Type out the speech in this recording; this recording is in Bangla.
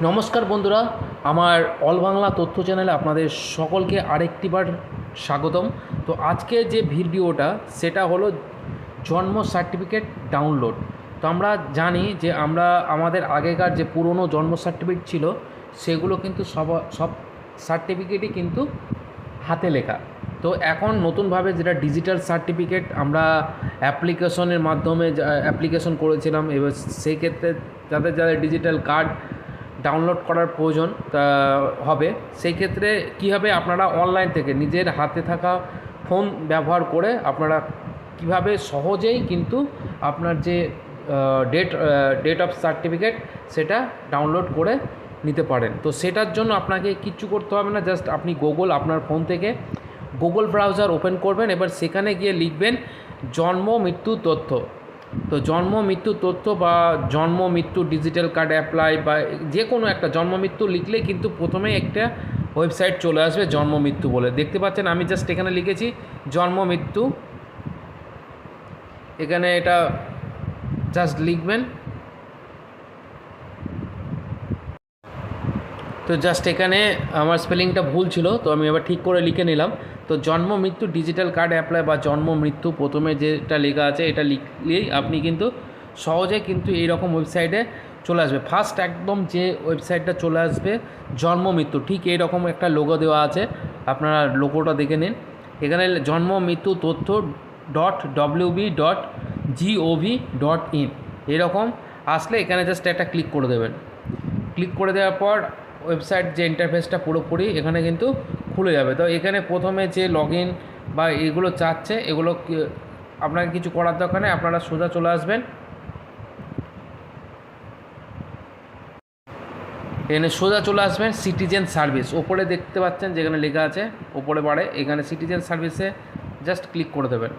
নমস্কার বন্ধুরা, আমার অল বাংলা তথ্য চ্যানেলে আপনাদের সকলকে আরেকটিবার স্বাগতম। তো আজকে যে ভিডিওটা সেটা হলো জন্ম সার্টিফিকেট ডাউনলোড। তো আমরা জানি যে আমাদের আগেকার যে পুরনো জন্ম সার্টিফিকেট ছিল সেগুলো কিন্তু সব সার্টিফিকেটই কিন্তু হাতে লেখা। তো এখন নতুনভাবে যেটা ডিজিটাল সার্টিফিকেট আমরা অ্যাপ্লিকেশনের মাধ্যমে অ্যাপ্লিকেশন করেছিলাম, এবার সেই ক্ষেত্রে যাদের ডিজিটাল কার্ড ডাউনলোড করার প্রয়োজন তা হবে, সেই ক্ষেত্রে কী হবে, আপনারা অনলাইন থেকে নিজের হাতে থাকা ফোন ব্যবহার করে আপনারা কিভাবে সহজেই কিন্তু আপনার যে ডেট অফ সার্টিফিকেট সেটা ডাউনলোড করে নিতে পারেন। তো সেটার জন্য আপনাকে কিচ্ছু করতে হবে না, জাস্ট আপনি আপনার ফোন থেকে গুগল ব্রাউজার ওপেন করবেন, এবার সেখানে গিয়ে লিখবেন জন্ম মৃত্যু তথ্য। তো জন্ম মৃত্যু তথ্য বা জন্ম মৃত্যু ডিজিটাল কার্ড অ্যাপ্লাই বা যে কোনো একটা জন্ম মৃত্যু লিখলে কিন্তু প্রথমেই একটা ওয়েবসাইট চলে আসবে জন্ম মৃত্যু বলে, দেখতে পাচ্ছেন। আমি জাস্ট এখানে লিখেছি জন্ম মৃত্যু, এখানে এটা জাস্ট লিখবেন। তো জাস্ট এখানে আমার স্পেলিংটা ভুল ছিল, তো আমি এবার ঠিক করে লিখে নিলাম। তো জন্ম মৃত্যু ডিজিটাল কার্ড অ্যাপ্লাই বা জন্ম মৃত্যু প্রথমে যেটা লেখা আছে এটা লিখলেই আপনি কিন্তু সহজে কিন্তু এইরকম ওয়েবসাইটে চলে আসবে। ফার্স্ট একদম যে ওয়েবসাইটটা চলে আসবে জন্ম মৃত্যু, ঠিক এইরকম একটা লোগো দেওয়া আছে, আপনারা লোগোটা দেখে নিন। এখানে জন্ম মৃত্যু তথ্য .wb.gov.in এরকম আসলে এখানে জাস্ট একটা ক্লিক করে দেবেন। ক্লিক করে দেওয়ার পর ওয়েবসাইট যে ইন্টারফেসটা পুরোপুরি এখানে কিন্তু খুলে যাবে। তো এখানে প্রথমে যে লগ ইন বা এগুলো চাচ্ছে, এগুলো আপনাকে কিছু করার দরকার নেই, আপনারা সোজা চলে আসবেন। এখানে সোজা চলে আসবেন সিটিজেন সার্ভিস, ওপরে দেখতে পাচ্ছেন যেখানে লেখা আছে ওপরে বাড়ে, এখানে সিটিজেন সার্ভিসে জাস্ট ক্লিক করে দেবেন।